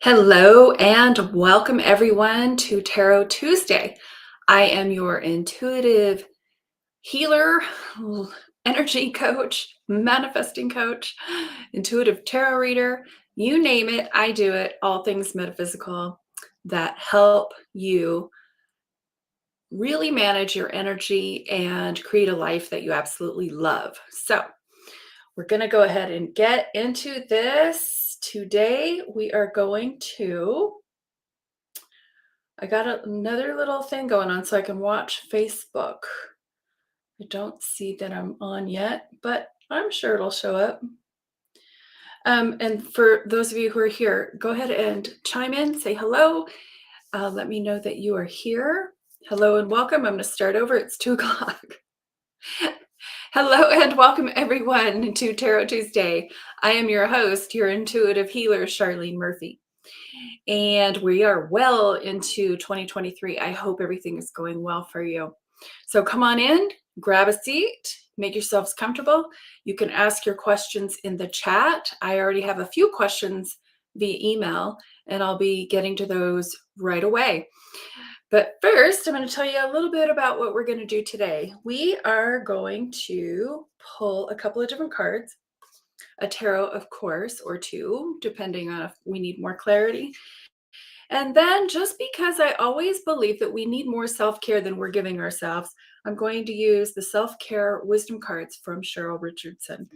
Hello and welcome everyone to Tarot Tuesday. I am your intuitive healer, energy coach, manifesting coach, intuitive tarot reader. You name it, I do it. All things metaphysical that help you really manage your energy and create a life that you absolutely love. So, we're going to go ahead and get into this. Today, we are going to I got another little thing going on so I can watch Facebook. I don't see that I'm on yet, but I'm sure it'll show up. And for those of you who are here, go ahead and chime in, say hello. Let me know that you are here. Hello and welcome. I'm going to start over. It's 2:00. Hello and welcome everyone to Tarot Tuesday. I am your host, your intuitive healer, Charlene Murphy. And we are well into 2023. I hope everything is going well for you. So come on in, grab a seat, make yourselves comfortable. You can ask your questions in the chat. I already have a few questions via email, and I'll be getting to those right away. But first, I'm going to tell you a little bit about what we're going to do today. We are going to pull a couple of different cards, a tarot, of course, or two, depending on if we need more clarity. And then, just because I always believe that we need more self-care than we're giving ourselves, I'm going to use the self-care wisdom cards from Cheryl Richardson.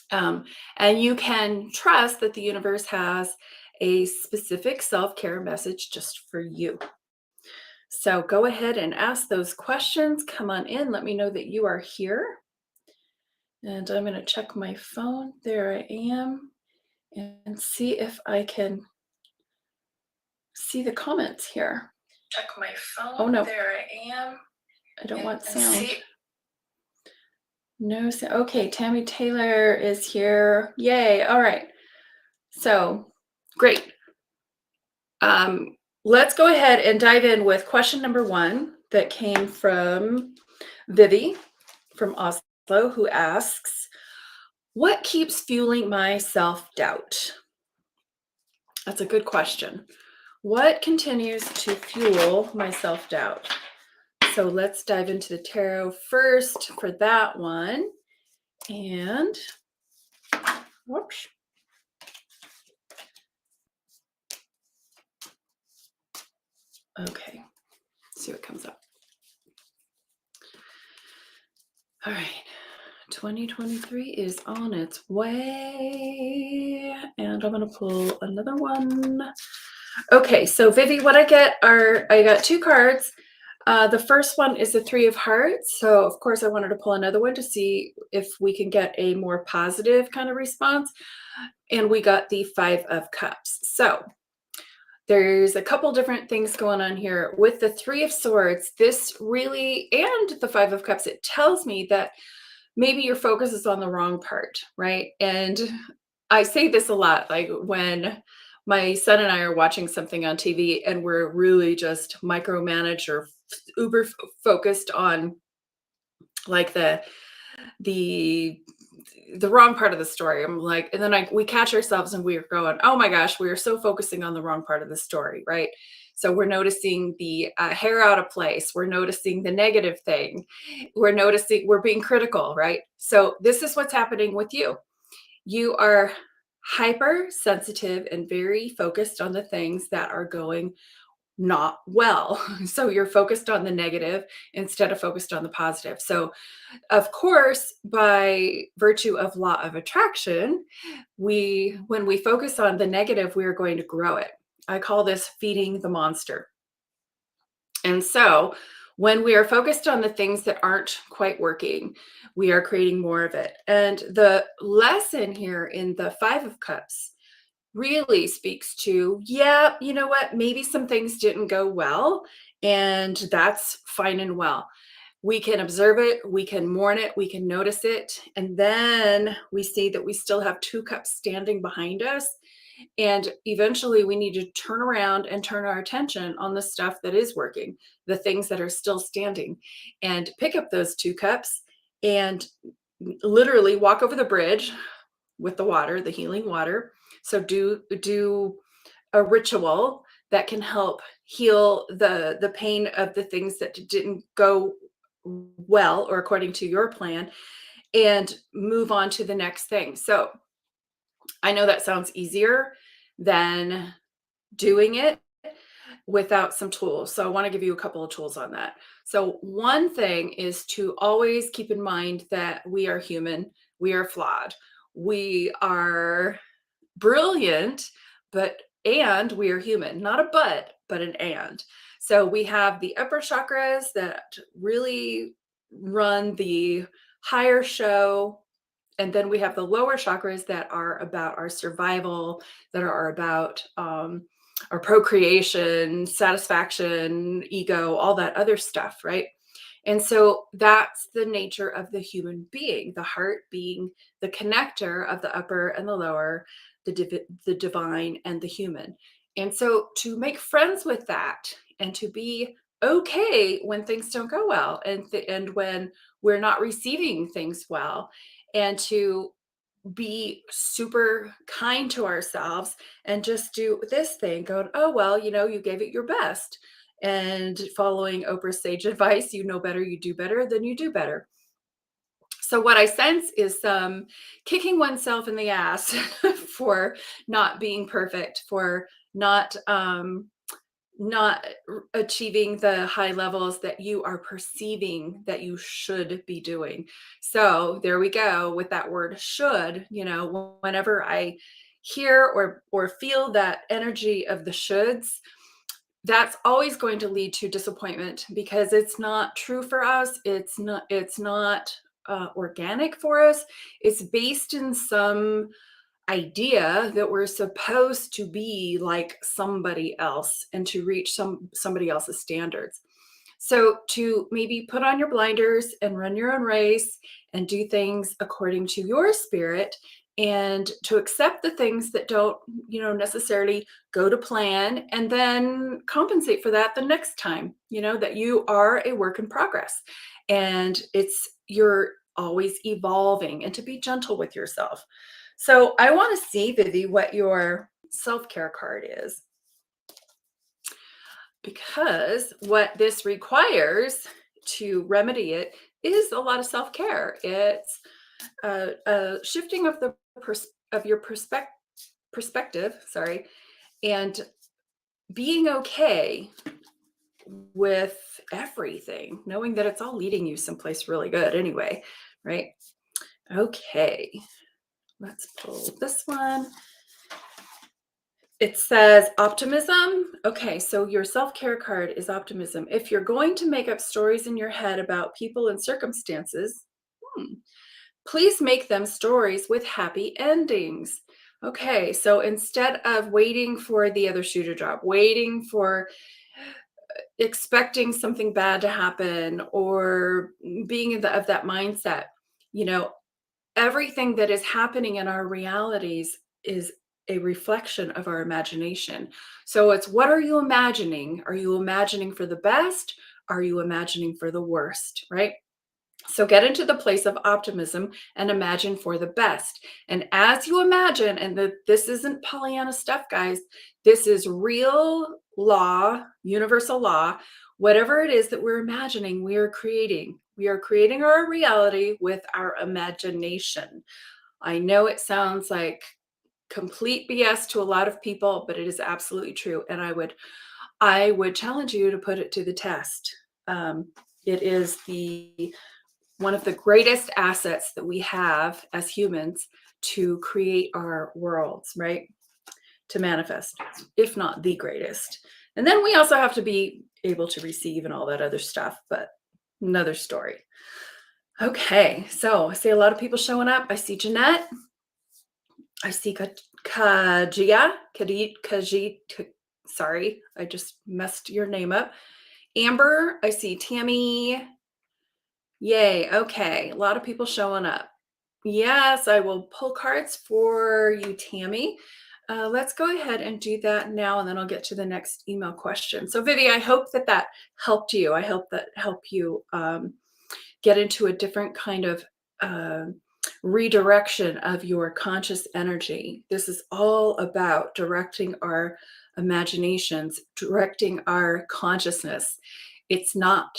And you can trust that the universe has a specific self-care message just for you. So go ahead and ask those questions. Come on in. Let me know that you are here. And I'm going to check my phone. There I am. And see if I can see the comments here. Check my phone. Oh no. There I am. I don't want sound. No sound. Okay, Tammy Taylor is here. Yay. All right. So great. Let's go ahead and dive in with question number 1 that came from Vivi from Oslo, who asks, what keeps fueling my self-doubt? That's a good question. What continues to fuel my self-doubt? So let's dive into the tarot first for that one. And whoops. Okay, let's see what comes up. All right, 2023 is on its way, and I'm going to pull another one. Okay, so Vivi, what I got 2 cards. The first one is the 3 of Hearts. So of course I wanted to pull another one to see if we can get a more positive kind of response. And we got the 5 of Cups. So there's a couple different things going on here. With the 3 of Swords, this really, and the 5 of Cups, it tells me that maybe your focus is on the wrong part, right? And I say this a lot, like when my son and I are watching something on TV and we're really just micromanaged or uber focused on like the wrong part of the story. I'm like, and then we catch ourselves and we're going, oh my gosh, we are so focusing on the wrong part of the story, right? So we're noticing the hair out of place. We're noticing the negative thing. We're being critical, right? So this is what's happening with you. You are hypersensitive and very focused on the things that are going not well. So you're focused on the negative instead of focused on the positive. So of course, by virtue of law of attraction, when we focus on the negative, we are going to grow it. I call this feeding the monster. And so when we are focused on the things that aren't quite working, we are creating more of it. And the lesson here in the 5 of Cups really speaks to, yeah, you know what, maybe some things didn't go well, and that's fine and well. We can observe it, we can mourn it, we can notice it, and then we see that we still have 2 cups standing behind us. And eventually we need to turn around and turn our attention on the stuff that is working, the things that are still standing, and pick up those 2 cups and literally walk over the bridge with the water, the healing water. So do a ritual that can help heal the pain of the things that didn't go well or according to your plan, and move on to the next thing. So I know that sounds easier than doing it without some tools. So I want to give you a couple of tools on that. So one thing is to always keep in mind that we are human, we are flawed, we are brilliant, but and we are human, not a but an and. So we have the upper chakras that really run the higher show, and then we have the lower chakras that are about our survival, that are about our procreation, satisfaction, ego, all that other stuff, right? And so that's the nature of the human being, the heart being the connector of the upper and the lower, the divine and the human. And so to make friends with that and to be okay when things don't go well, and when we're not receiving things well, and to be super kind to ourselves and just do this thing going, oh well, you gave it your best, and following Oprah's sage advice, you know better, you do better, then you do better. So what I sense is some kicking oneself in the ass for not being perfect, for not achieving the high levels that you are perceiving that you should be doing. So there we go with that word should. Whenever I hear or feel that energy of the shoulds, that's always going to lead to disappointment, because it's not true for us. It's not organic for us. It's based in some idea that we're supposed to be like somebody else and to reach somebody else's standards. So to maybe put on your blinders and run your own race and do things according to your spirit, and to accept the things that don't, necessarily go to plan, and then compensate for that the next time, that you are a work in progress, and you're always evolving, and to be gentle with yourself. So I want to see, Vivi, what your self-care card is, because what this requires to remedy it is a lot of self-care. It's a shifting of your perspective, sorry, and being okay with everything, knowing that it's all leading you someplace really good anyway, right? Okay, let's pull this one. It says optimism. Okay, so your self-care card is optimism. If you're going to make up stories in your head about people and circumstances, please make them stories with happy endings. Okay, so instead of waiting for the other shoe to drop, waiting for expecting something bad to happen, or being of that mindset, you know, everything that is happening in our realities is a reflection of our imagination. So it's, what are you imagining? Are you imagining for the best? Are you imagining for the worst, right? So get into the place of optimism and imagine for the best. And as you imagine, and this isn't Pollyanna stuff, guys, this is real law, universal law. Whatever it is that we're imagining, we are creating. We are creating our reality with our imagination. I know it sounds like complete BS to a lot of people, but it is absolutely true. And I would challenge you to put it to the test. It is one of the greatest assets that we have as humans to create our worlds, right? To manifest, if not the greatest. And then we also have to be able to receive and all that other stuff, but another story. Okay, so I see a lot of people showing up. I see Jeanette. I see Kajia. Sorry, I just messed your name up. Amber. I see Tammy. Yay. Okay. A lot of people showing up. Yes, I will pull cards for you, Tammy. Let's go ahead and do that now, and then I'll get to the next email question. So, Vivi, I hope that helped you. I hope that helped you get into a different kind of redirection of your conscious energy. This is all about directing our imaginations, directing our consciousness. It's not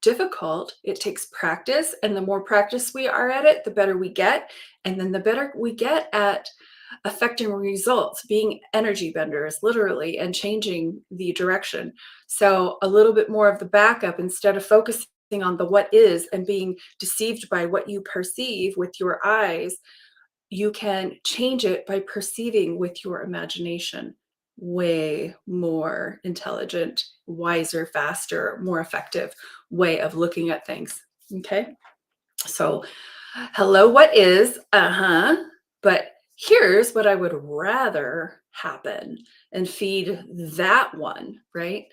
difficult. It takes practice. And the more practice we are at it, the better we get. And then the better we get at affecting results, being energy benders, literally, and changing the direction. So a little bit more of the backup instead of focusing on the what is and being deceived by what you perceive with your eyes, you can change it by perceiving with your imagination. Way more intelligent, wiser, faster, more effective way of looking at things. Okay. So, hello, what is? But here's what I would rather happen and feed that one, right?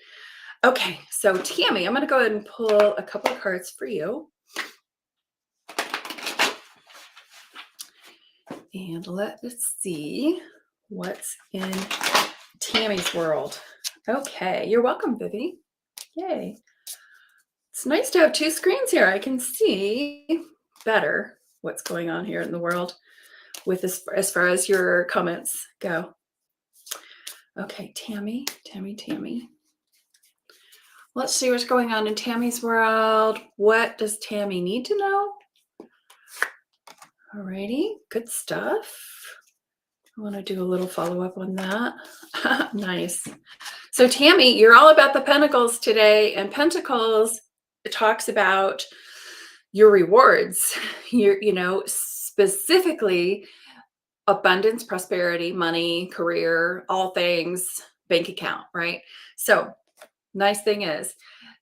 Okay, so Tammy, I'm going to go ahead and pull a couple of cards for you. And let's see what's in Tammy's world. Okay, you're welcome, Vivi. Yay. It's nice to have two screens here. I can see better what's going on here in the world with as far as your comments go. Okay, Tammy. Let's see what's going on in Tammy's world. What does Tammy need to know? Alrighty, good stuff. I want to do a little follow-up on that. Nice. So Tammy, you're all about the Pentacles today, and Pentacles talks about your rewards. Specifically abundance, prosperity, money, career, all things, bank account, right? So nice thing is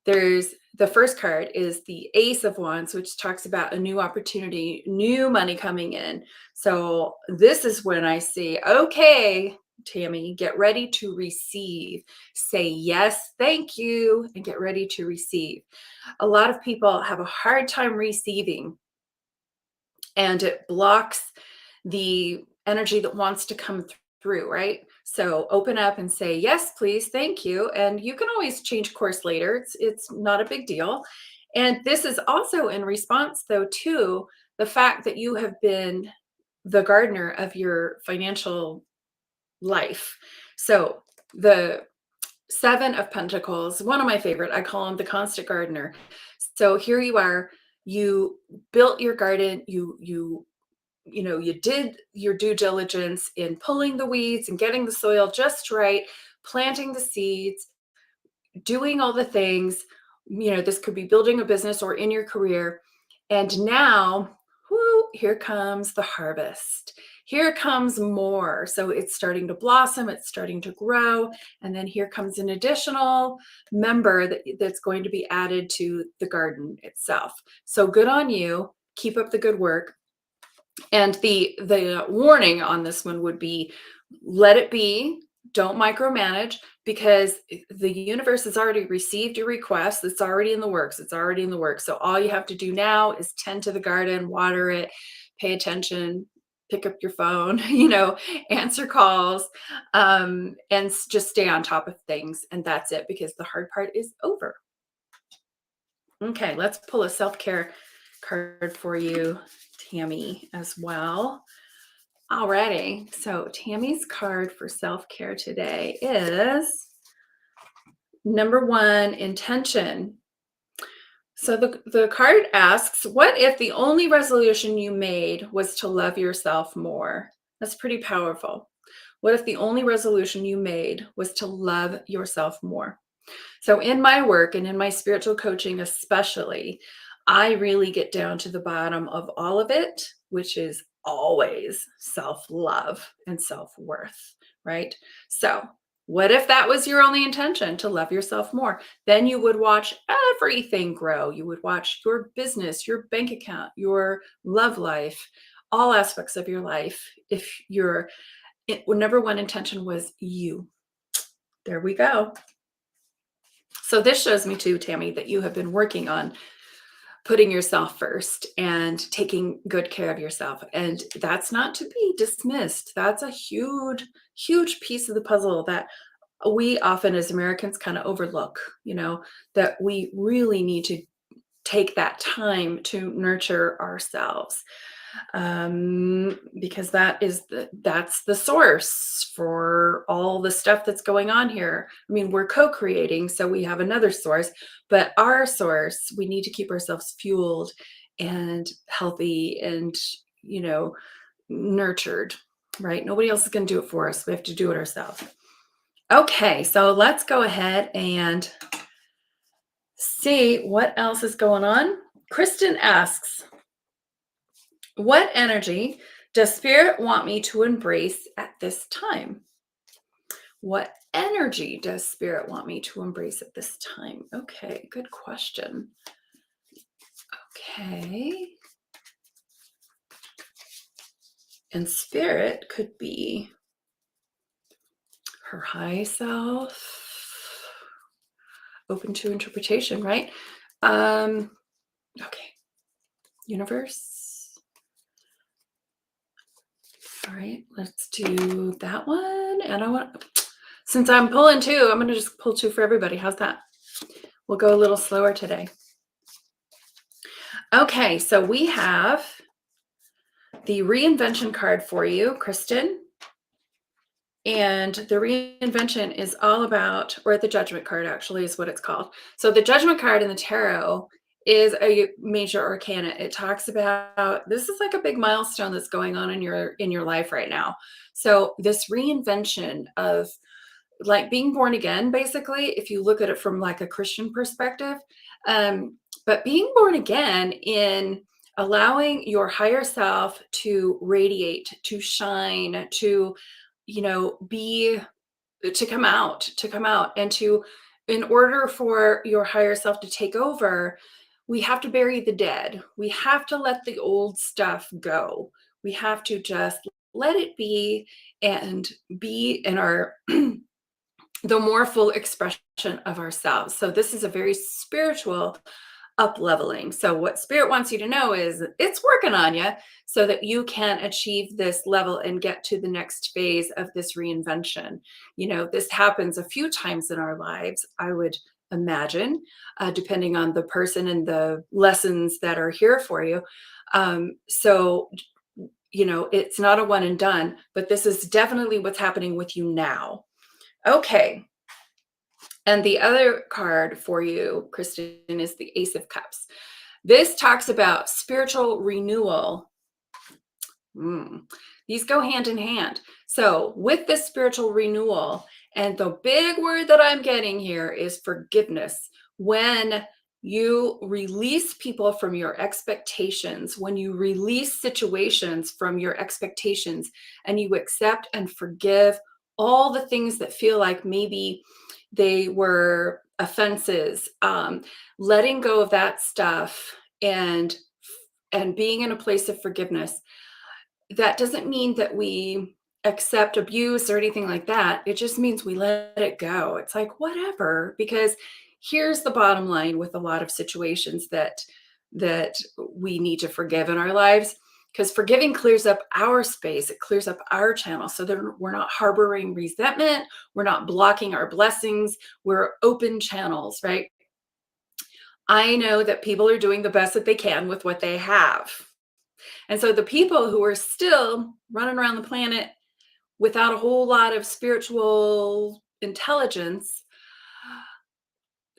there's the first card is the Ace of Wands, which talks about a new opportunity, new money coming in. So this is when I see, okay, Tammy, get ready to receive. Say yes, thank you, and get ready to receive. A lot of people have a hard time receiving, and it blocks the energy that wants to come through, right? So open up and say, yes, please, thank you. And you can always change course later. It's not a big deal. And this is also in response, though, to the fact that you have been the gardener of your financial life. So the Seven of Pentacles, one of my favorite, I call him the constant gardener. So here you are, you built your garden, you did your due diligence in pulling the weeds and getting the soil just right, planting the seeds, doing all the things. This could be building a business or in your career. And now, here comes the harvest. Here comes more. So it's starting to blossom, it's starting to grow. And then here comes an additional member that's going to be added to the garden itself. So good on you. Keep up the good work. And the warning on this one would be, let it be. Don't micromanage, because the universe has already received your request. It's already in the works. So all you have to do now is tend to the garden, water it, pay attention, pick up your phone, answer calls, and just stay on top of things. And that's it, because the hard part is over. Okay, let's pull a self-care card for you, Tammy, as well. Alrighty, so Tammy's card for self-care today is number 1, intention. So the card asks, what if the only resolution you made was to love yourself more? That's pretty powerful. What if the only resolution you made was to love yourself more? So in my work and in my spiritual coaching especially, I really get down to the bottom of all of it, which is always self-love and self-worth, right? So what if that was your only intention, to love yourself more? Then you would watch everything grow. You would watch your business, your bank account, your love life, all aspects of your life. If your number 1 intention was you. There we go. So this shows me too, Tammy, that you have been working on putting yourself first and taking good care of yourself. And that's not to be dismissed. That's a huge, huge piece of the puzzle that we often as Americans kind of overlook, that we really need to take that time to nurture ourselves. because that's the source for all the stuff that's going on here. I mean, we're co-creating, so we have another source, but our source, we need to keep ourselves fueled and healthy and, you know, nurtured, right? Nobody else is going to do it for us. We have to do it ourselves. Okay, so let's go ahead and see what else is going on. Kristen asks, what energy does spirit want me to embrace at this time? What energy does spirit want me to embrace at this time? Okay, good question. Okay. And spirit could be her high self, open to interpretation, right? Okay. Universe. All right, let's do that one. And since I'm pulling two, I'm going to just pull two for everybody. How's that? We'll go a little slower today. Okay, so we have the reinvention card for you, Kristen. And the reinvention is all about, or the judgment card actually is what it's called. So the judgment card in the tarot is a major arcana. It talks about, this is like a big milestone that's going on in your life right now. So this reinvention of like being born again, basically, if you look at it from like a Christian perspective, but being born again in allowing your higher self to radiate, to shine, to, you know, to come out, and to, in order for your higher self to take over, we have to bury the dead. We have to let the old stuff go. We have to just let it be and be in our the more full expression of ourselves. So this is a very spiritual up leveling. So what spirit wants you to know is it's working on you so that you can achieve this level and get to the next phase of this reinvention. You know, this happens a few times in our lives, I would imagine, depending on the person and the lessons that are here for you. So, you know, it's not a one and done, but this is definitely what's happening with you now. Okay. And the other card for you, Kristen, is the Ace of Cups. This talks about spiritual renewal. These go hand in hand. So with this spiritual renewal, and the big word that I'm getting here is forgiveness. When you release people from your expectations, when you release situations from your expectations, and you accept and forgive all the things that feel like maybe they were offenses, letting go of that stuff and being in a place of forgiveness, that doesn't mean that we accept abuse or anything like that. It just means we let it go. It's like, whatever, because here's the bottom line with a lot of situations that we need to forgive in our lives, because forgiving clears up our space, it clears up our channel, so that we're not harboring resentment, we're not blocking our blessings, we're open channels, right? I know that people are doing the best that they can with what they have. And so the people who are still running around the planet without a whole lot of spiritual intelligence,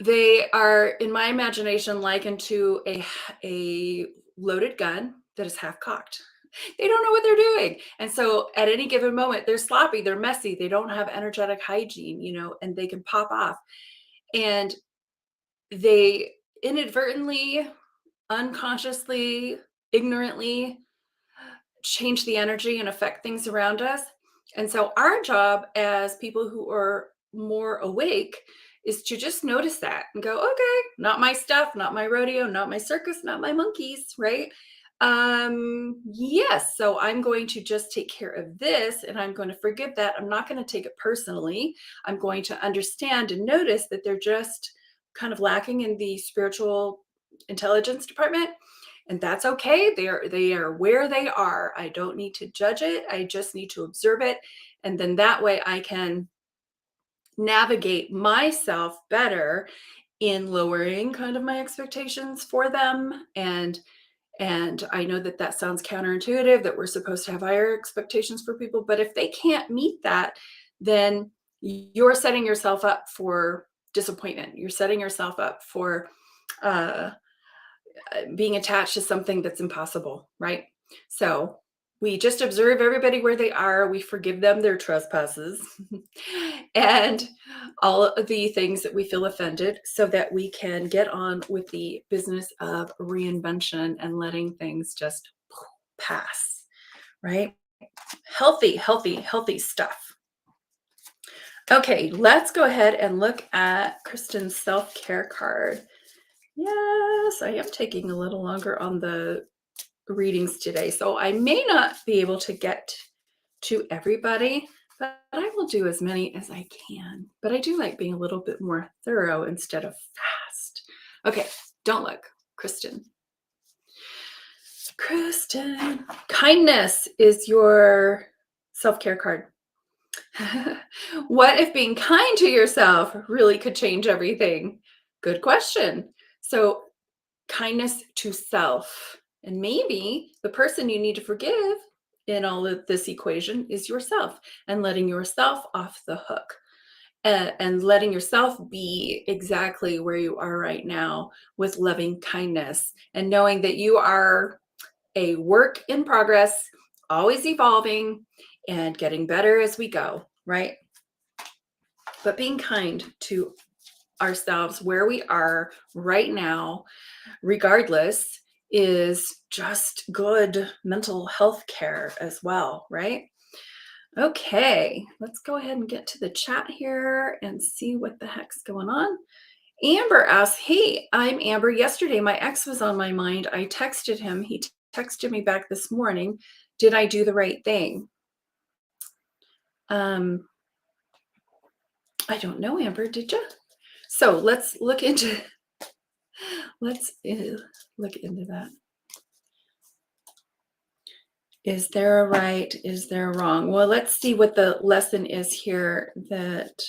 they are, in my imagination, likened to a loaded gun that is half cocked. They don't know what they're doing. And so at any given moment, they're sloppy, they're messy, they don't have energetic hygiene, you know, and they can pop off. And they inadvertently, unconsciously, ignorantly change the energy and affect things around us. And so our job as people who are more awake is to just notice that and go, okay, not my stuff, not my rodeo, not my circus, not my monkeys, right? Yes, so I'm going to just take care of this and I'm going to forgive that. I'm not going to take it personally. I'm going to understand and notice that they're just kind of lacking in the spiritual intelligence department, and that's okay. They are where they are. I don't need to judge it. I just need to observe it, and then that way I can navigate myself better in lowering kind of my expectations for them, and And I know that that sounds counterintuitive, that we're supposed to have higher expectations for people, but if they can't meet that, then you're setting yourself up for disappointment. You're setting yourself up for uh, being attached to something that's impossible, right? So we just observe everybody where they are. We forgive them their trespasses and all of the things that we feel offended so that we can get on with the business of reinvention and letting things just pass, right? Healthy, healthy, healthy stuff. Okay, let's go ahead and look at Kristen's self-care card. Yes, I am taking a little longer on the readings today, so I may not be able to get to everybody, but I will do as many as I can. But I do like being a little bit more thorough instead of fast. Okay, don't look, Kristen. Kristen, kindness is your self-care card. What if being kind to yourself really could change everything? Good question. So kindness to self. And maybe the person you need to forgive in all of this equation is yourself, and letting yourself off the hook, and letting yourself be exactly where you are right now with loving kindness, and knowing that you are a work in progress, always evolving and getting better as we go, right? But being kind to ourselves where we are right now, regardless, is just good mental health care as well, right? Okay, let's go ahead and get to the chat here and see what the heck's going on. Amber asks, hey, I'm Amber. Yesterday, my ex was on my mind. I texted him. He texted me back this morning. Did I do the right thing? I don't know, Amber, did you? So let's look into that. Is there a right? Is there a wrong? Well, let's see what the lesson is here that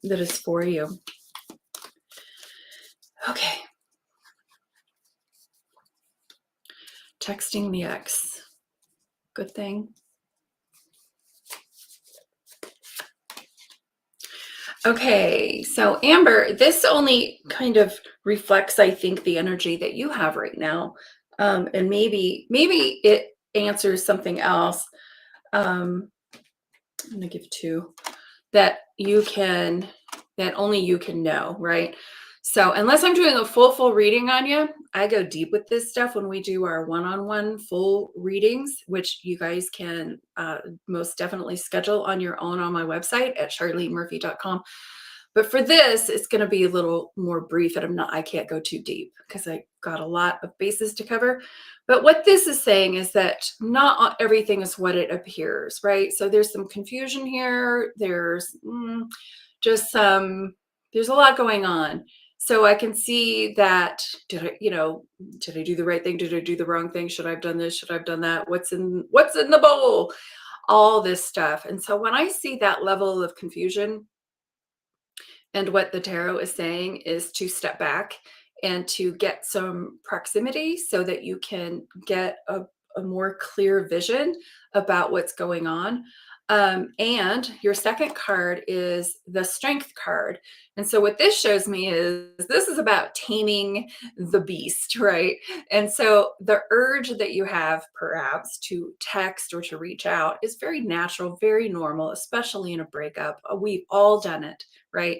is for you. Okay. Texting the ex. Good thing. Okay, so Amber, this only kind of reflects, I think, the energy that you have right now. And maybe it answers something else. I'm gonna give two that only you can know, right? So unless I'm doing a full reading on you, I go deep with this stuff when we do our one-on-one full readings, which you guys can most definitely schedule on your own on my website at charlenemurphy.com. But for this, it's going to be a little more brief, and I can't go too deep because I got a lot of bases to cover. But what this is saying is that not everything is what it appears, right? So there's some confusion here. There's just there's a lot going on. So I can see that, did I do the right thing? Did I do the wrong thing? Should I have done this? Should I have done that? What's in the bowl? All this stuff. And so when I see that level of confusion, and what the tarot is saying is to step back and to get some proximity so that you can get a more clear vision about what's going on. And your second card is the Strength card. And so what this shows me is this is about taming the beast, right? And so the urge that you have perhaps to text or to reach out is very natural, very normal, especially in a breakup. We've all done it, right?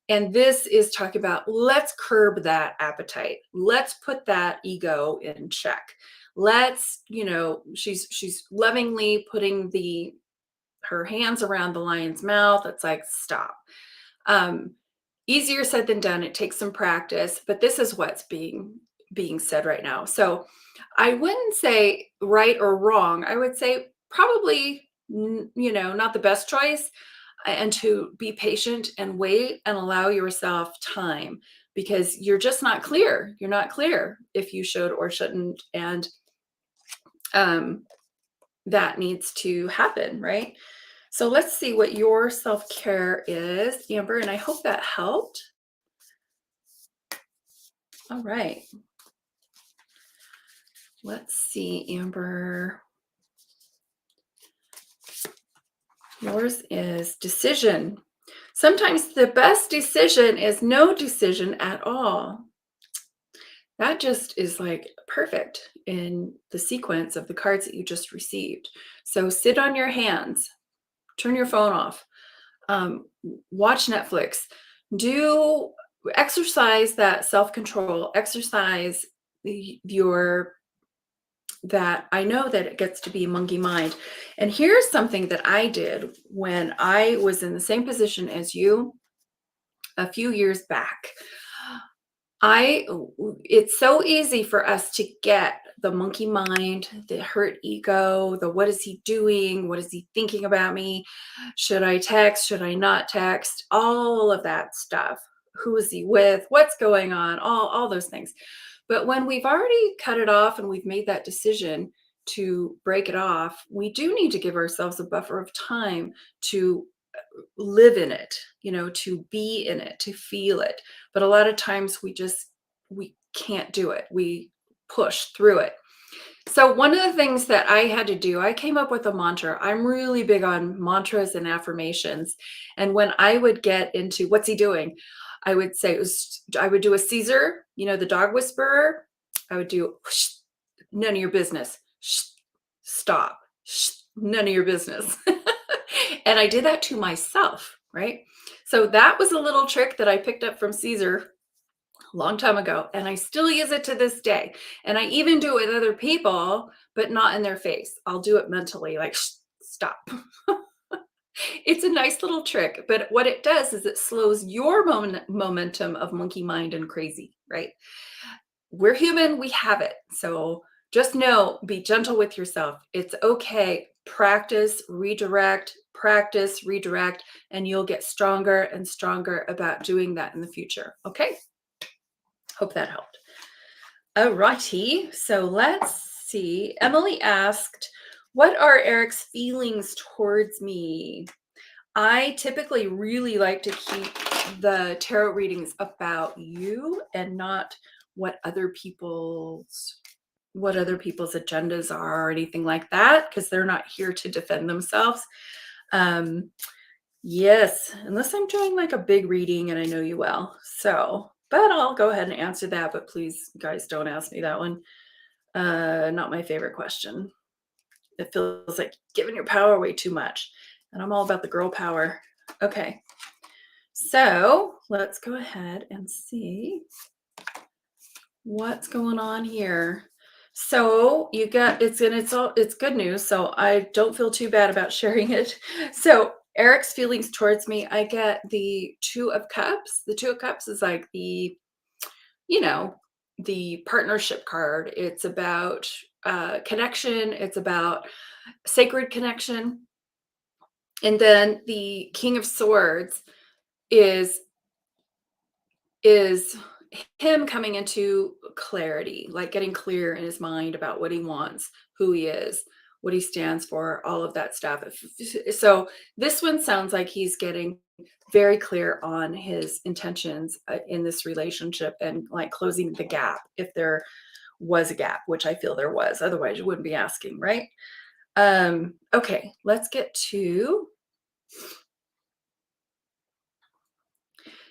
And this is talking about, let's curb that appetite. Let's put that ego in check. Let's, she's lovingly putting her hands around the lion's mouth. It's like, stop. Easier said than done. It takes some practice, but this is what's being said right now. So I wouldn't say right or wrong. I would say probably, not the best choice, and to be patient and wait and allow yourself time, because you're just not clear. You're not clear if you should or shouldn't. And that needs to happen, right? So let's see what your self-care is, Amber, and I hope that helped. All right. Let's see, Amber. Yours is decision. Sometimes the best decision is no decision at all. That just is like perfect in the sequence of the cards that you just received. So sit on your hands, turn your phone off, watch Netflix, do exercise that self-control, exercise your that I know that it gets to be monkey mind. And here's something that I did when I was in the same position as you a few years back. I It's so easy for us to get the monkey mind, the hurt ego, the what is he doing? What is he thinking about me? Should I text? Should I not text? All of that stuff. Who is he with? What's going on? All those things. But when we've already cut it off and we've made that decision to break it off, we do need to give ourselves a buffer of time to live in it, to be in it, to feel it. But a lot of times we can't do it. We push through it. So one of the things that I had to do, I came up with a mantra. I'm really big on mantras and affirmations. And when I would get into what's he doing, I would say I would do a Caesar, the dog whisperer. I would do "Shh, none of your business. Shh, stop. Shh, none of your business. And I did that to myself, right? So that was a little trick that I picked up from Caesar a long time ago, and I still use it to this day. And I even do it with other people, but not in their face. I'll do it mentally, like, "Shh, stop." It's a nice little trick, but what it does is it slows your momentum of monkey mind and crazy, right? We're human, we have it. So just know, be gentle with yourself. It's okay. Practice, redirect, and you'll get stronger and stronger about doing that in the future. Okay? Hope that helped. All righty. So let's see. Emily asked, what are Eric's feelings towards me? I typically really like to keep the tarot readings about you and not what other people's agendas are or anything like that, because they're not here to defend themselves. Yes, unless I'm doing like a big reading and I know you well. So, but I'll go ahead and answer that. But please, guys, don't ask me that one. Not my favorite question. It feels like giving your power away too much. And I'm all about the girl power. Okay. So let's go ahead and see what's going on here. So you got it's good news. So I don't feel too bad about sharing it. So Eric's feelings towards me, I get the Two of Cups. The Two of Cups is like you know, the partnership card. It's about connection. It's about sacred connection. And then the King of Swords is is him coming into clarity, like getting clear in his mind about what he wants, who he is, what he stands for, all of that stuff. So this one sounds like he's getting very clear on his intentions in this relationship and like closing the gap if there was a gap, which I feel there was. Otherwise, you wouldn't be asking, right? Okay, let's get to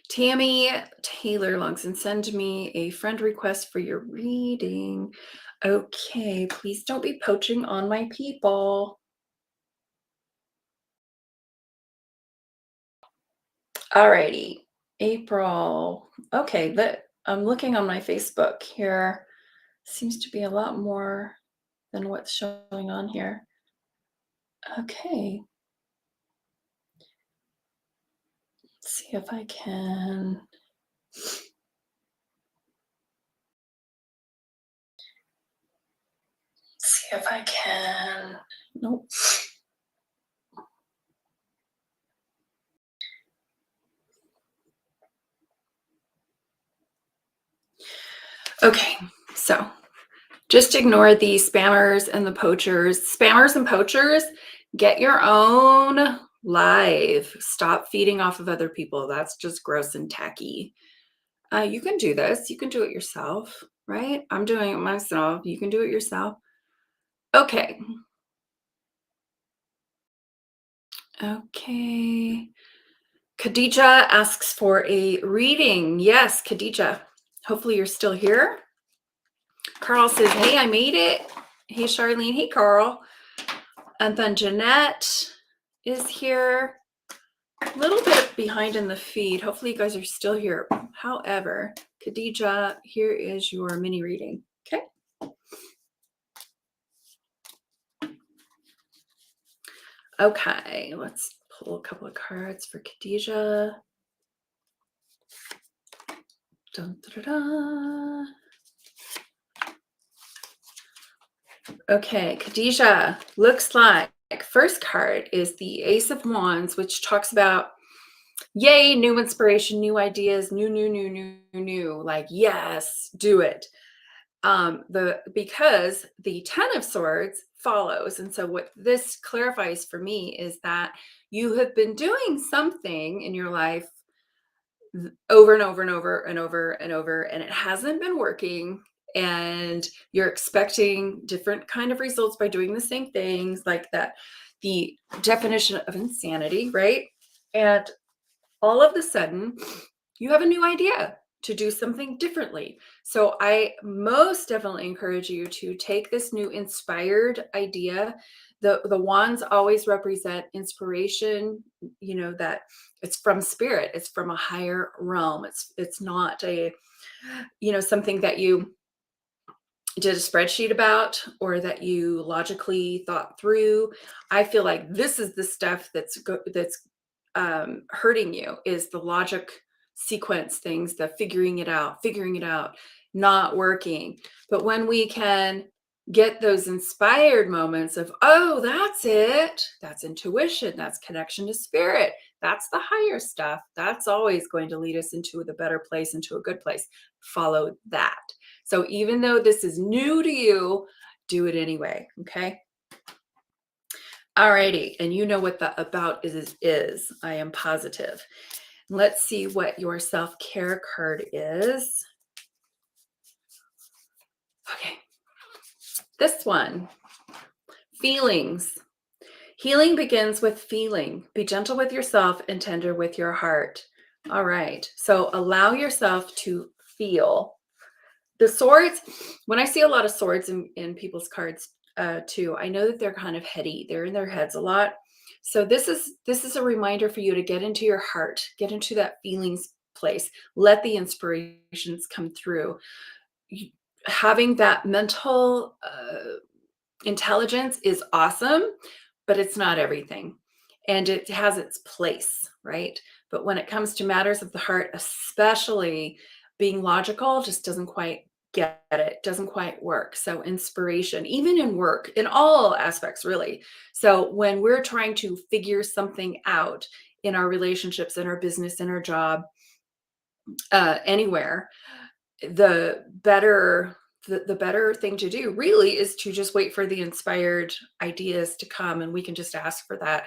Tammy Taylor Longson. Send me a friend request for your reading. Okay, please don't be poaching on my people. Alrighty, April. Okay, I'm looking on my Facebook here. Seems to be a lot more than what's showing on here. Okay. Let's see if I can. See if I can. Nope. Okay, so just ignore the spammers and the poachers. Spammers and poachers, get your own live. Stop feeding off of other people. That's just gross and tacky. You can do this. You can do it yourself, right? I'm doing it myself. You can do it yourself. Okay. Okay. Khadija asks for a reading. Yes, Khadija. Hopefully you're still here. Carl says, hey, I made it. Hey, Charlene. Hey, Carl. And then Jeanette is here. A little bit behind in the feed. Hopefully you guys are still here. However, Khadija, here is your mini reading. Okay. Okay, let's pull a couple of cards for Khadija. Dun, da, da, da. Okay, Khadija, looks like first card is the Ace of Wands, which talks about yay, new inspiration, new ideas, new, like yes, do it. Because the Ten of Swords follows, and so what this clarifies for me is that you have been doing something in your life over and over and over and over and over, and it hasn't been working, and you're expecting different kind of results by doing the same things, like that, the definition of insanity, right? And all of a sudden you have a new idea to do something differently. So I most definitely encourage you to take this new inspired idea. The wands always represent inspiration, you know, that it's from spirit, it's from a higher realm. It's not a, you know, something that you did a spreadsheet about or that you logically thought through. I feel like this is the stuff that's hurting you, is the logic sequence things, the figuring it out, not working. But when we can get those inspired moments of, oh, that's it, that's intuition, that's connection to spirit, that's the higher stuff, that's always going to lead us into the better place, into a good place. Follow that. So even though this is new to you, do it anyway. Okay. Alrighty, and you know what the about is. I am positive. Let's see what your self-care card is. Okay, this one, feelings. Healing begins with feeling. Be gentle with yourself and tender with your heart. All right, so allow yourself to feel. The swords, when I see a lot of swords in people's cards too, I know that they're kind of heady. They're in their heads a lot. So this is a reminder for you to get into your heart, get into that feelings place. Let the inspirations come through. Having that mental intelligence is awesome, but it's not everything. And it has its place, right? But when it comes to matters of the heart, especially, being logical just doesn't quite get it, doesn't quite work. So inspiration, even in work, in all aspects, really. So when we're trying to figure something out in our relationships, in our business, in our job, anywhere, the better the better thing to do really is to just wait for the inspired ideas to come, and we can just ask for that.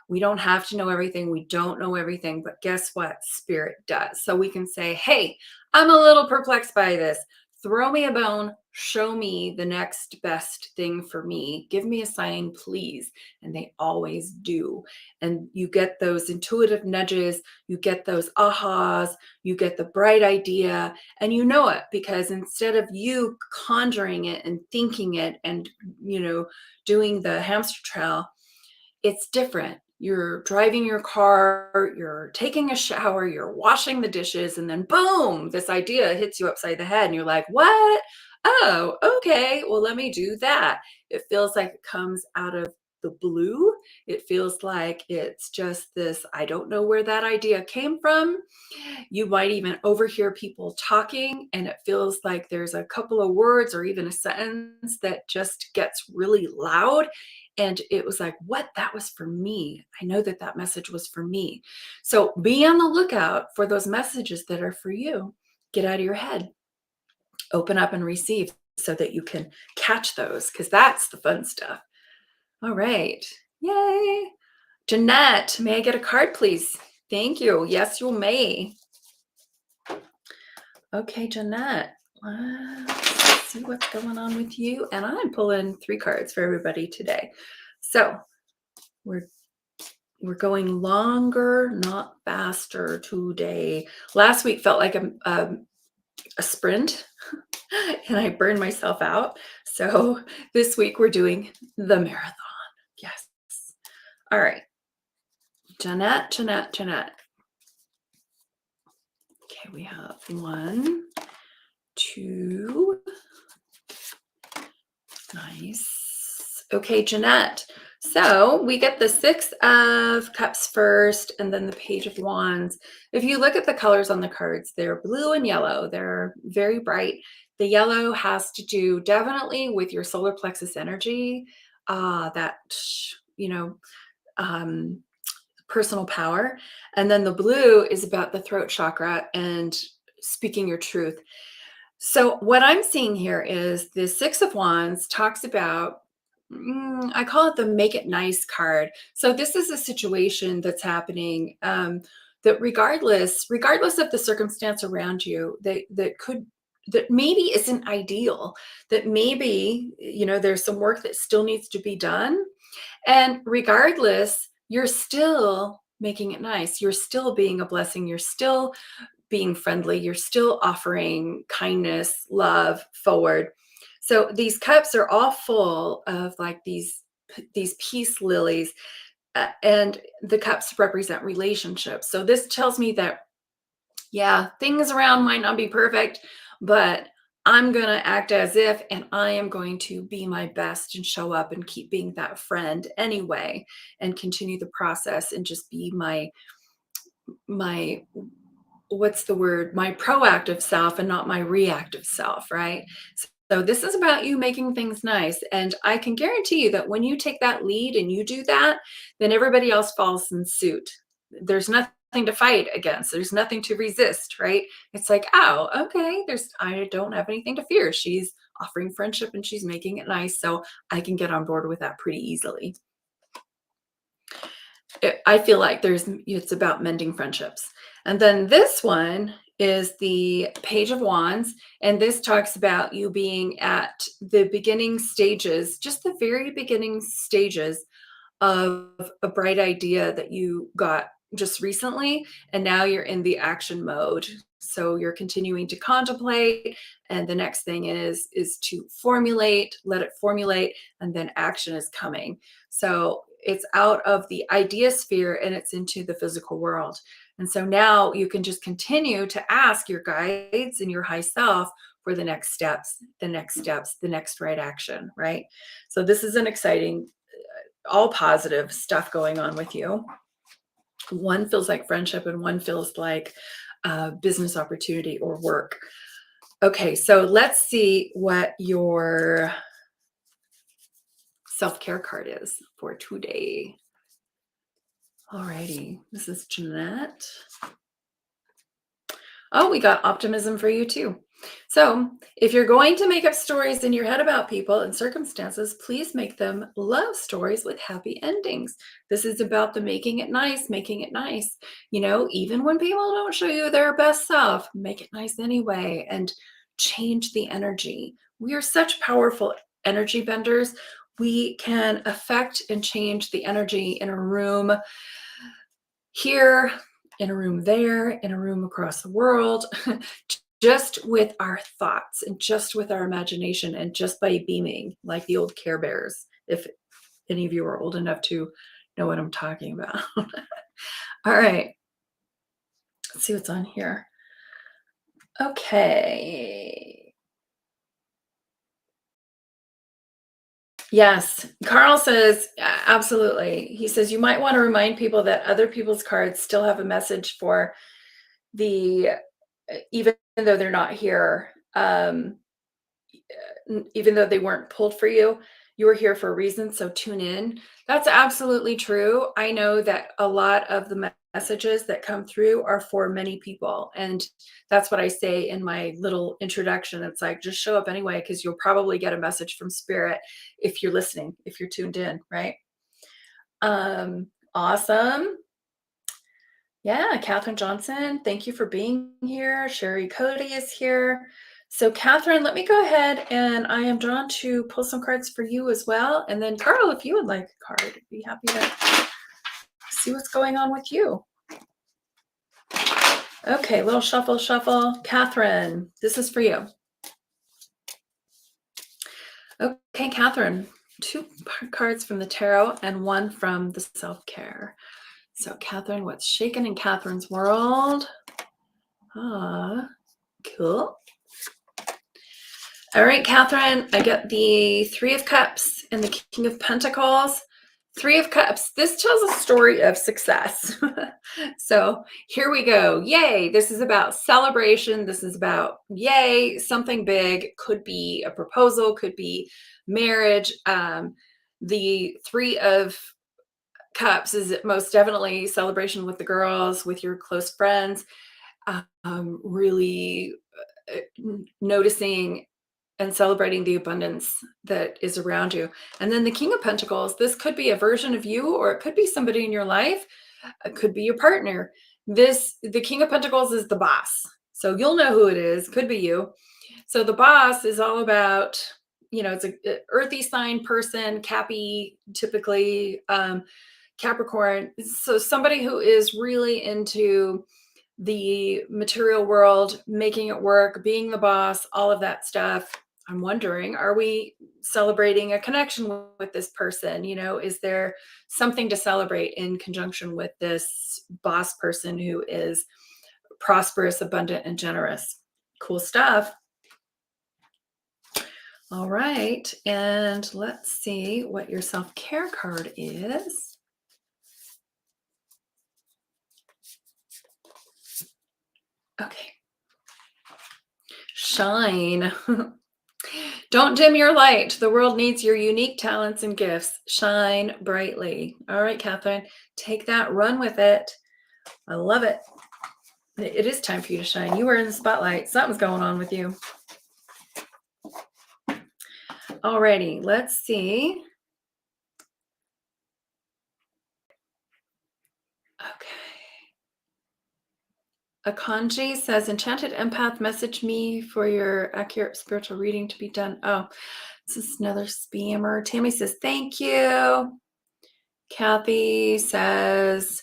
We don't have to know everything, we don't know everything, but guess what? Spirit does. So we can say, hey, I'm a little perplexed by this. Throw me a bone, show me the next best thing for me, give me a sign, please. And they always do. And you get those intuitive nudges, you get those ahas, you get the bright idea, and you know it, because instead of you conjuring it and thinking it and, you know, doing the hamster trail, it's different. You're driving your car, you're taking a shower, you're washing the dishes, and then boom, this idea hits you upside the head and you're like, what? Oh, okay, well, let me do that. It feels like it comes out of the blue. It feels like it's just this, I don't know where that idea came from. You might even overhear people talking, and it feels like there's a couple of words or even a sentence that just gets really loud. And it was like, what? That was for me. I know that that message was for me. So be on the lookout for those messages that are for you. Get out of your head, open up and receive so that you can catch those, because that's the fun stuff. All right. Yay. Jeanette, may I get a card, please? Thank you. Yes, you may. Okay, Jeanette, let's see what's going on with you. And I'm pulling 3 cards for everybody today. So we're going longer, not faster today. Last week felt like a sprint, and I burned myself out. So this week we're doing the marathon. Yes. All right. Jeanette, Jeanette, Jeanette. Okay, we have 1, 2. Nice. Okay, Jeanette. So we get the 6 of Cups first, and then the Page of Wands. If you look at the colors on the cards, they're blue and yellow. They're very bright. The yellow has to do definitely with your solar plexus energy, that, you know, um, personal power. And then the blue is about the throat chakra and speaking your truth. So what I'm seeing here is the 6 of Wands talks about, I call it the make it nice card. So this is a situation that's happening, that regardless of the circumstance around you, that maybe isn't ideal, that maybe, there's some work that still needs to be done. And regardless, you're still making it nice. You're still being a blessing. You're still being friendly. You're still offering kindness, love forward. So these cups are all full of like these peace lilies, and the cups represent relationships. So this tells me that, yeah, things around might not be perfect, but I'm going to act as if, and I am going to be my best and show up and keep being that friend anyway, and continue the process and just be my what's the word? My proactive self and not my reactive self, right? So this is about you making things nice. And I can guarantee you that when you take that lead and you do that, then everybody else falls in suit. There's nothing to fight against. There's nothing to resist, right? It's like, oh, okay, I don't have anything to fear. She's offering friendship and she's making it nice. So I can get on board with that pretty easily. I feel like it's about mending friendships. And then this one is the Page of Wands. And this talks about you being at the beginning stages, just the very beginning stages of a bright idea that you got just recently. And now you're in the action mode. So you're continuing to contemplate. And the next thing is to formulate, let it formulate, and then action is coming. So it's out of the idea sphere and it's into the physical world. And so now you can just continue to ask your guides and your high self for the next steps, the next right action, right? So this is an exciting, all positive stuff going on with you. One feels like friendship and one feels like business opportunity or work. Okay, so let's see what your self-care card is for today. Alrighty, this is Jeanette. Oh, we got optimism for you too. So if you're going to make up stories in your head about people and circumstances, please make them love stories with happy endings. This is about the making it nice, making it nice. Even when people don't show you their best self, make it nice anyway and change the energy. We are such powerful energy benders. We can affect and change the energy in a room here, in a room there, in a room across the world, just with our thoughts and just with our imagination and just by beaming like the old Care Bears, if any of you are old enough to know what I'm talking about. All right, let's see what's on here. Okay. Yes, Carl says, absolutely. He says, you might want to remind people that other people's cards still have a message for the, even though they're not here, even though they weren't pulled for you, you were here for a reason. So tune in. That's absolutely true. I know that a lot of the messages that come through are for many people. And that's what I say in my little introduction. It's like, just show up anyway, because you'll probably get a message from spirit if you're listening, if you're tuned in, right? Awesome. Yeah, Catherine Johnson, thank you for being here. Sherry Cody is here. So, Catherine, let me go ahead and I am drawn to pull some cards for you as well. And then, Carl, if you would like a card, I'd be happy to see what's going on with you. Okay, little shuffle, shuffle. Catherine, this is for you. Okay, Catherine, two cards from the tarot and one from the self-care. So, Catherine, what's shaking in Catherine's world? Cool. All right, Catherine, I got the Three of Cups and the King of Pentacles. Three of Cups. This tells a story of success. So here we go. Yay. This is about celebration. This is about, yay, something big. Could be a proposal, could be marriage. The Three of Cups is most definitely celebration with the girls, with your close friends. Really noticing and celebrating the abundance that is around you. And then the King of Pentacles, this could be a version of you, or it could be somebody in your life. It could be your partner. The King of Pentacles is the boss. So you'll know who it is. Could be you. So the boss is all about, it's a earthy sign person, Cappy, typically, Capricorn. So somebody who is really into the material world, making it work, being the boss, all of that stuff. I'm wondering, are we celebrating a connection with this person? Is there something to celebrate in conjunction with this boss person who is prosperous, abundant, and generous? Cool stuff. All right. And let's see what your self-care card is. Okay. Shine. Don't dim your light. The world needs your unique talents and gifts. Shine brightly. All right, Catherine, take that, run with it. I love it. It is time for you to shine. You are in the spotlight. Something's going on with you. Alrighty, let's see. Okay. Akanji says, Enchanted Empath, message me for your accurate spiritual reading to be done. Oh, this is another spammer. Tammy says, thank you. Kathy says,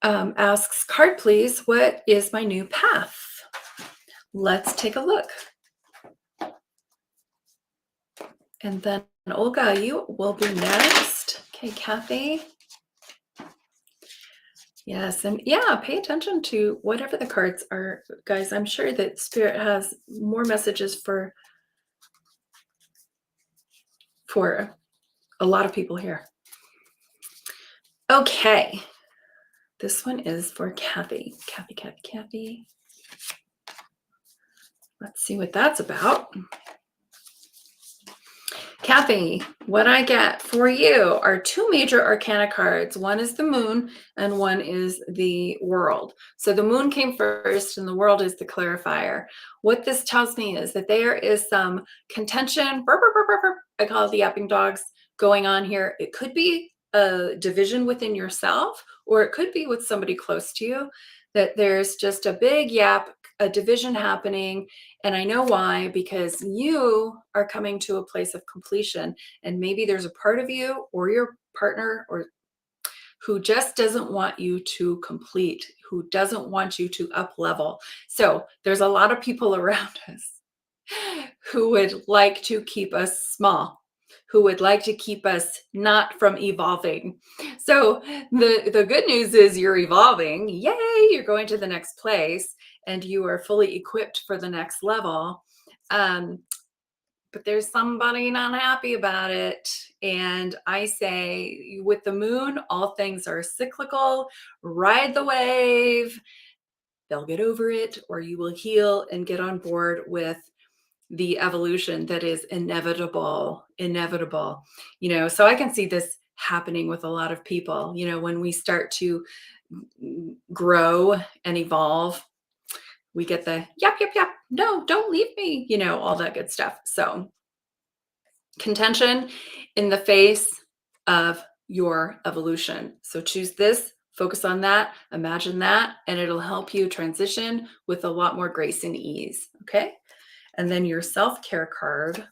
asks, card please, what is my new path? Let's take a look. And then Olga, you will be next. Okay, Kathy. Yes, and yeah, pay attention to whatever the cards are, guys. I'm sure that Spirit has more messages for a lot of people here. Okay, this one is for Kathy. Kathy. Let's see what that's about. Kathy, what I get for you are two major arcana cards. One is the moon and one is the world. So the moon came first and the world is the clarifier. What this tells me is that there is some contention, I call it the yapping dogs, going on here. It could be a division within yourself, or it could be with somebody close to you, that there's just a big yap, a division happening. And I know why, because you are coming to a place of completion, and maybe there's a part of you or your partner or who just doesn't want you to complete, who doesn't want you to up level. So there's a lot of people around us who would like to keep us small, who would like to keep us not from evolving. So the good news is you're evolving. Yay, you're going to the next place and you are fully equipped for the next level. But there's somebody not happy about it. And I say, with the moon, all things are cyclical. Ride the wave. They'll get over it, or you will heal and get on board with the evolution that is inevitable. So I can see this happening with a lot of people. When we start to grow and evolve, we get the yap, no, don't leave me, all that good stuff. So contention in the face of your evolution. So choose this Focus on that, imagine that, and it'll help you transition with a lot more grace and ease. Okay. And then your self-care card.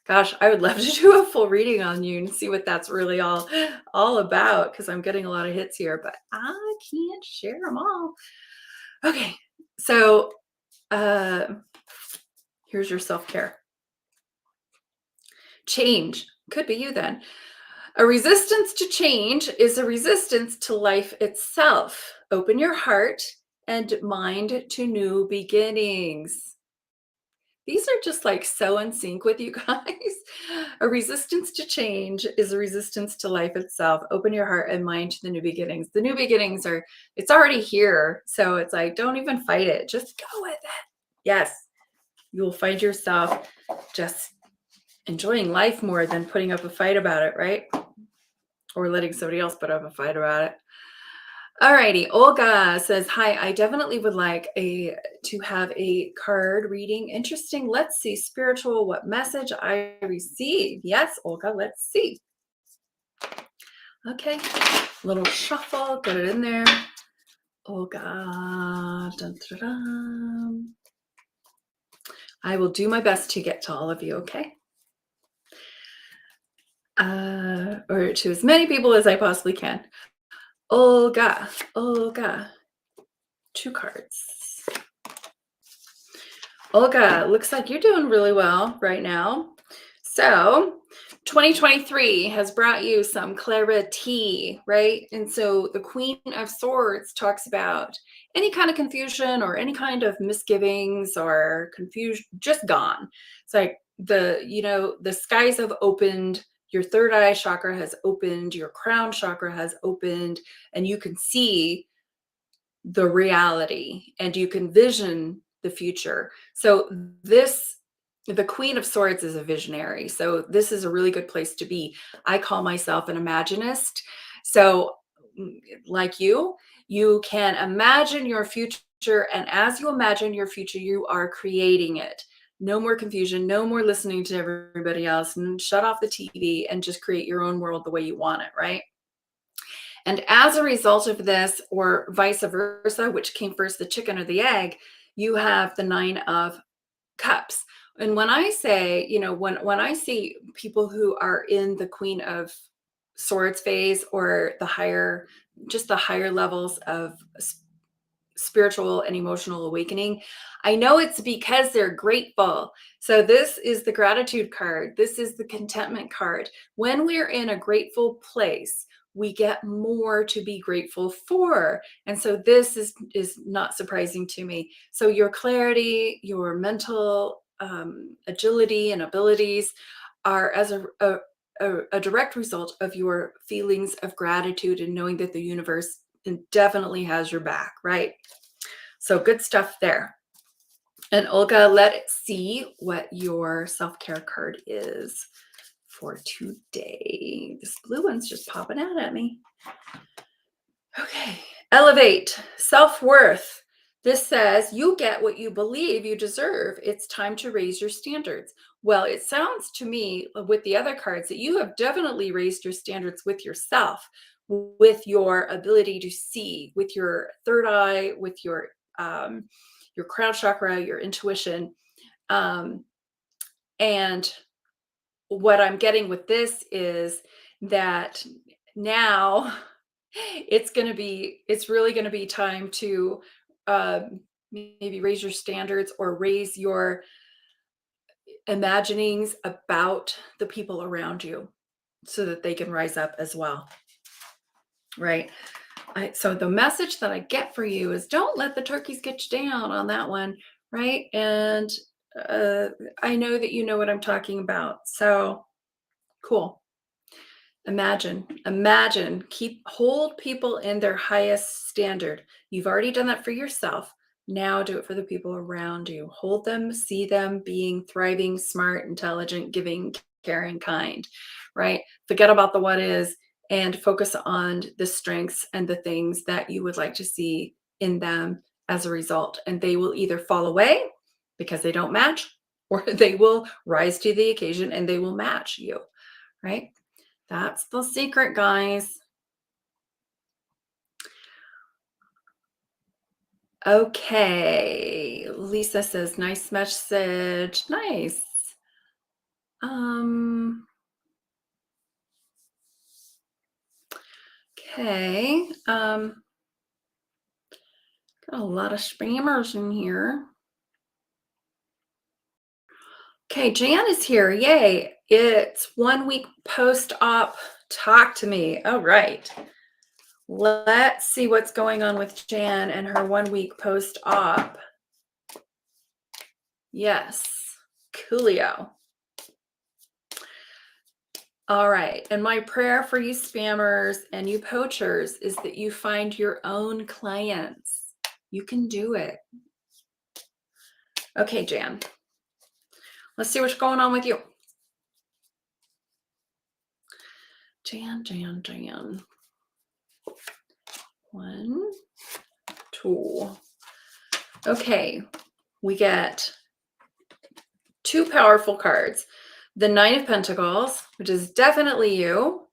Gosh, I would love to do a full reading on you and see what that's really all about because I'm getting a lot of hits here, but I can't share them all. Okay. So here's your self-care. Change. Could be you then. A resistance to change is a resistance to life itself. Open your heart and mind to new beginnings. These are just like so in sync with you guys. A resistance to change is a resistance to life itself. Open your heart and mind to the new beginnings. The new beginnings are, it's already here. So it's like, don't even fight it. Just go with it. Yes. You will find yourself just enjoying life more than putting up a fight about it, right? Or letting somebody else put up a fight about it. Alrighty, Olga says, hi, I definitely would like to have a card reading. Interesting. Let's see. Spiritual, what message I receive. Yes, Olga, let's see. Okay, little shuffle, get it in there. Olga. Dun, dun, dun. I will do my best to get to all of you, okay? Or to as many people as I possibly can. Olga, 2 cards. Olga, looks like you're doing really well right now. So 2023 has brought you some clarity, right? And so the Queen of Swords talks about any kind of confusion or any kind of misgivings or confusion just gone. It's like the skies have opened, your third eye chakra has opened, your crown chakra has opened, and you can see the reality and you can vision the future. So the Queen of Swords is a visionary. So this is a really good place to be. I call myself an imaginist. So like you can imagine your future, and as you imagine your future, you are creating it. No more confusion, no more listening to everybody else, and shut off the TV and just create your own world the way you want it, right? And as a result of this, or vice versa, which came first, the chicken or the egg, you have the 9 of Cups. And when I say, when I see people who are in the Queen of Swords phase or just the higher levels of spiritual and emotional awakening, I know it's because they're grateful. So this is the gratitude card. This is the contentment card. When we're in a grateful place, we get more to be grateful for. And so this is not surprising to me. So your clarity, your mental agility and abilities are as a direct result of your feelings of gratitude and knowing that the universe definitely has your back, right? So good stuff there. And Olga, let's see what your self-care card is for today. This blue one's just popping out at me. Okay. Elevate, self-worth. This says you get what you believe you deserve. It's time to raise your standards. Well, it sounds to me with the other cards that you have definitely raised your standards with yourself, with your ability to see, with your third eye, with your crown chakra, your intuition. And what I'm getting with this is that now it's really going to be time to maybe raise your standards or raise your imaginings about the people around you so that they can rise up as well. Right. So the message that I get for you is don't let the turkeys get you down on that one. Right. And I know that you know what I'm talking about. So cool. Imagine, hold people in their highest standard. You've already done that for yourself. Now do it for the people around you. Hold them, see them being thriving, smart, intelligent, giving, caring, kind, right? Forget about the what is and focus on the strengths and the things that you would like to see in them as a result. And they will either fall away because they don't match, or they will rise to the occasion and they will match you, right? That's the secret, guys. Okay. Lisa says, nice message. Nice. Um, okay. Got a lot of spammers in here. Okay, Jan is here. Yay. It's 1 week post-op. Talk to me. All right. Let's see what's going on with Jan and her 1 week post-op. Yes. Coolio. All right. And my prayer for you spammers and you poachers is that you find your own clients. You can do it. Okay, Jan. Let's see what's going on with you. Jan. 1, 2. Okay. We get 2 powerful cards. The 9 of Pentacles, which is definitely you,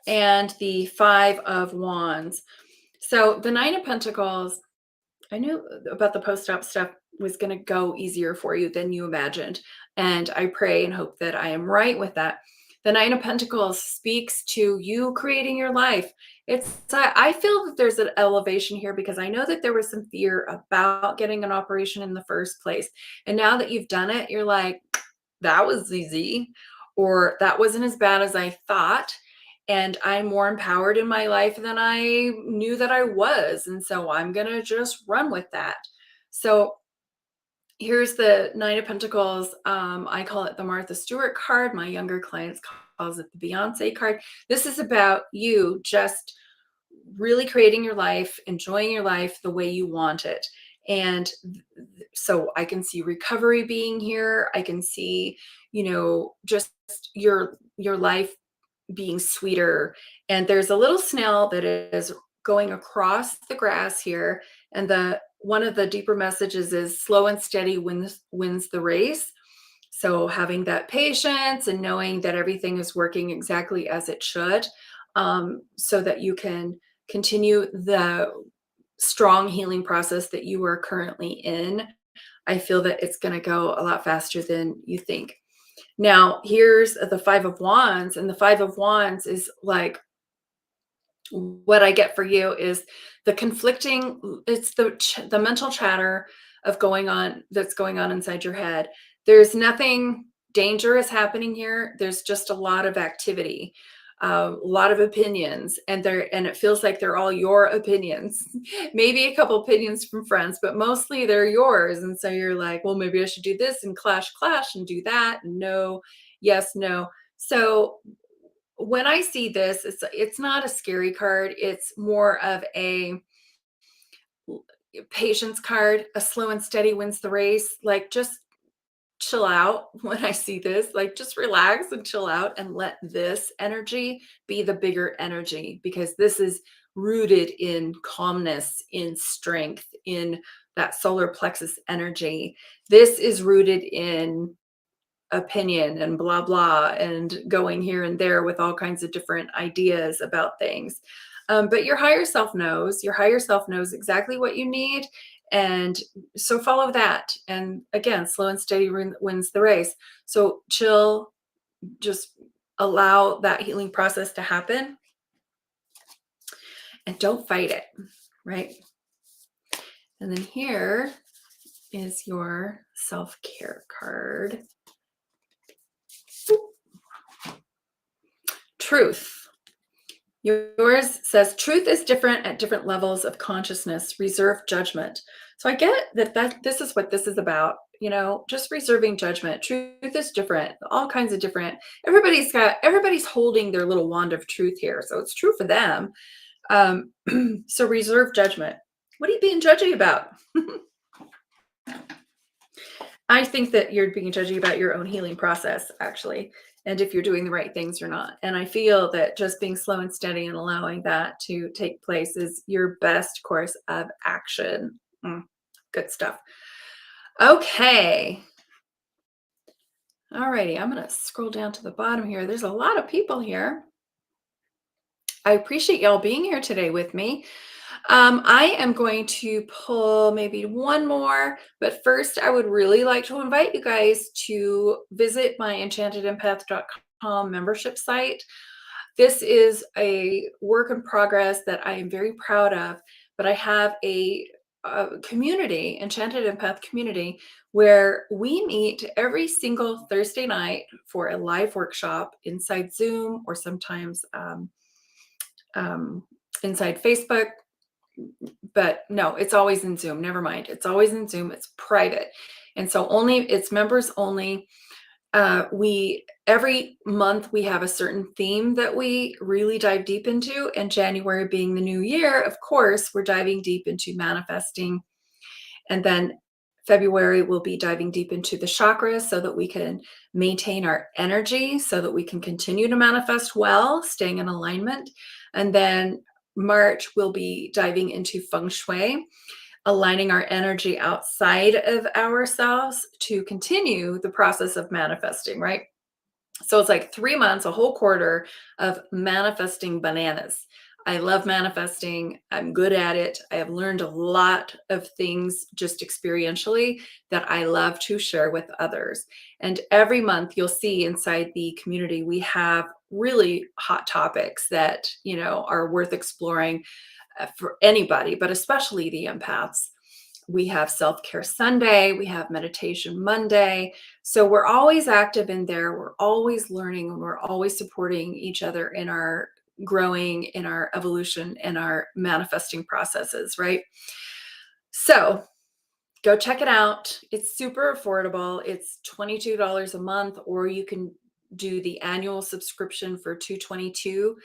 and the 5 of Wands. So the 9 of Pentacles, I knew about the post-op stuff was going to go easier for you than you imagined. And I pray and hope that I am right with that. The 9 of Pentacles speaks to you creating your life. I feel that there's an elevation here because I know that there was some fear about getting an operation in the first place. And now that you've done it, you're like, that was easy, or that wasn't as bad as I thought. And I'm more empowered in my life than I knew that I was. And so I'm going to just run with that. So here's the 9 of Pentacles. I call it the Martha Stewart card. My younger clients calls it the Beyonce card. This is about you just really creating your life, enjoying your life the way you want it. And so I can see recovery being here. I can see, just your life being sweeter. And there's a little snail that is going across the grass here. And one of the deeper messages is slow and steady wins the race. So having that patience and knowing that everything is working exactly as it should, so that you can continue the strong healing process that you are currently in. I feel that it's going to go a lot faster than you think. Now, here's the 5 of Wands, and the 5 of Wands is like, what I get for you is the conflicting, it's the mental chatter of that's going on inside your head. There's nothing dangerous happening here. There's just a lot of activity, a lot of opinions, and it feels like they're all your opinions. Maybe a couple opinions from friends, but mostly they're yours. And so you're like, well, maybe I should do this and clash and do that. And no, yes, no. So when I see this, it's not a scary card. It's more of a patience card. A slow and steady wins the race. Like, just chill out when I see this. Like, just relax and chill out and let this energy be the bigger energy, because this is rooted in calmness, in strength, in that solar plexus energy. This is rooted in opinion and blah blah and going here and there with all kinds of different ideas about things. But your higher self knows exactly what you need, and so follow that. And again, slow and steady wins the race. So chill, just allow that healing process to happen, and don't fight it, right? And then here is your self-care card. Truth. Yours says truth is different at different levels of consciousness. Reserve judgment. So I get that this is what this is about, just reserving judgment. Truth is different, all kinds of different. Everybody's holding their little wand of truth here. So it's true for them. So reserve judgment. What are you being judgy about? I think that you're being judgy about your own healing process, actually, and if you're doing the right things or not. And I feel that just being slow and steady and allowing that to take place is your best course of action. Good stuff. Okay. All righty. I'm going to scroll down to the bottom here. There's a lot of people here. I appreciate y'all being here today with me. I am going to pull maybe one more, but first I would really like to invite you guys to visit my enchantedermpath.com membership site. This is a work in progress that I am very proud of, but I have a community, Enchanted Empath community, where we meet every single Thursday night for a live workshop inside Zoom or sometimes inside Facebook. But no, it's always in Zoom. Never mind. It's always in Zoom. It's private. And so it's members only. We every month we have a certain theme that we really dive deep into, and January being the new year, of course, we're diving deep into manifesting. And then February we'll be diving deep into the chakras so that we can maintain our energy, so that we can continue to manifest well, staying in alignment. And then March we'll be diving into feng shui, aligning our energy outside of ourselves to continue the process of manifesting, right? So it's like 3 months, a whole quarter of manifesting bananas. I love manifesting. I'm good at it. I have learned a lot of things just experientially that I love to share with others. And every month you'll see inside the community, we have really hot topics that, are worth exploring for anybody, but especially the empaths. We have self-care Sunday, we have meditation Monday. So we're always active in there. We're always learning, and we're always supporting each other in our growing, in our evolution, in our manifesting processes, right? So go check it out. It's super affordable. It's $22 a month, or you can do the annual subscription for $222.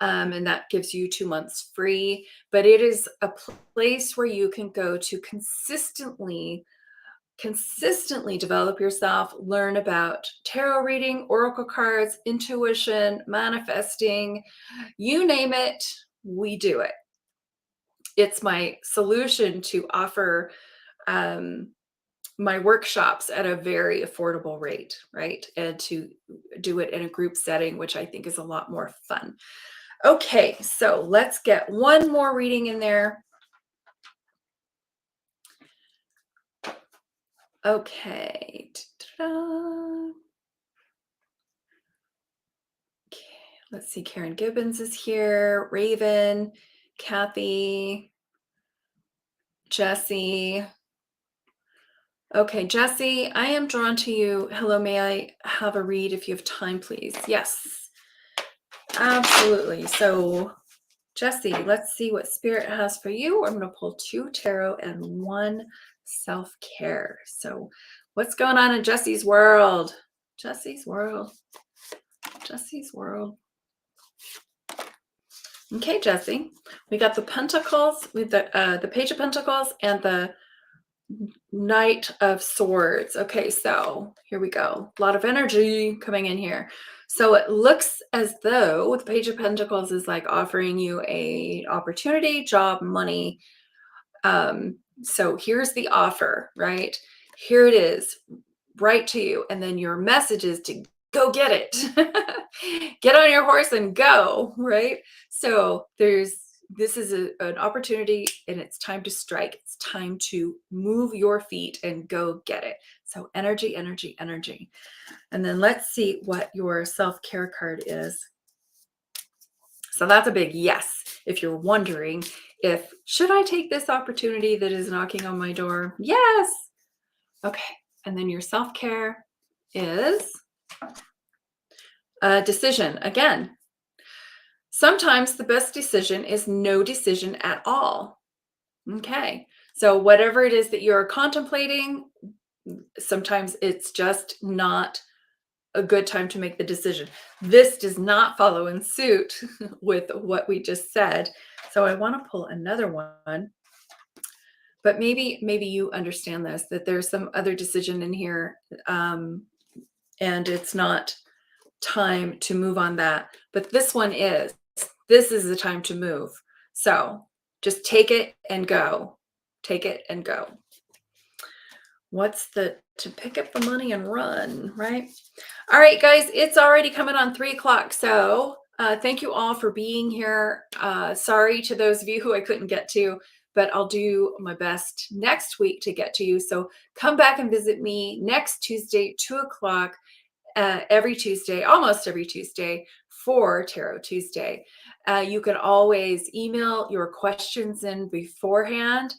And that gives you 2 months free. But it is a place where you can go to consistently develop yourself, learn about tarot reading, oracle cards, intuition, manifesting, you name it, we do it. It's my solution to offer my workshops at a very affordable rate, right? And to do it in a group setting, which I think is a lot more fun. Okay, so let's get one more reading in there. Okay. Ta-da. Okay, let's see. Karen Gibbons is here. Raven, Kathy, Jesse. Okay, Jesse, I am drawn to you. Hello, may I have a read if you have time, please? Yes, absolutely. So Jesse, let's see what Spirit has for you. I'm going to pull 2 tarot and 1 self-care. So what's going on in Jesse's world? Jesse's world. Jesse's world. Okay, Jesse, we got the Pentacles with the Page of Pentacles and the Knight of Swords. Okay, so here we go. A lot of energy coming in here. So it looks as though the Page of Pentacles is like offering you a opportunity, job, money. So here's the offer, right? Here it is, right to you. And then your message is to go get it. Get on your horse and go, right? So this is an opportunity, and it's time to strike. It's time to move your feet and go get it. So energy, energy, energy. And then let's see what your self-care card is. So that's a big yes. If you're wondering should I take this opportunity that is knocking on my door? Yes. Okay. And then your self-care is a decision. Again, sometimes the best decision is no decision at all. Okay. So whatever it is that you're contemplating, sometimes it's just not a good time to make the decision. This does not follow in suit with what we just said. So I want to pull another one. But maybe you understand this, that there's some other decision in here, and it's not time to move on that. But this one is. This is the time to move. So just take it and go. Take it and go. What's to pick up the money and run, right? All right, guys, it's already coming on 3 o'clock. So Thank you all for being here. Sorry to those of you who I couldn't get to, but I'll do my best next week to get to you. So come back and visit me next Tuesday, 2 o'clock, every Tuesday, almost every Tuesday for Tarot Tuesday. You can always email your questions in beforehand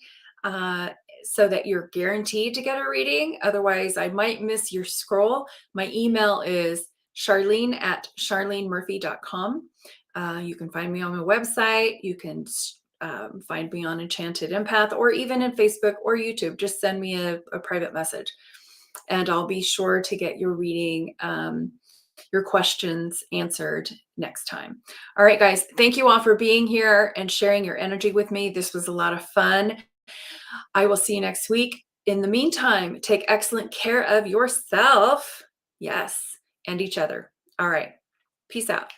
uh, so that you're guaranteed to get a reading. Otherwise, I might miss your scroll. My email is charlene@charlenemurphy.com. You can find me on my website. You can find me on Enchanted Empath or even in Facebook or YouTube. Just send me a private message and I'll be sure to get your reading, your questions answered next time. All right, guys, thank you all for being here and sharing your energy with me. This was a lot of fun. I will see you next week. In the meantime, take excellent care of yourself. Yes, and each other. All right. Peace out.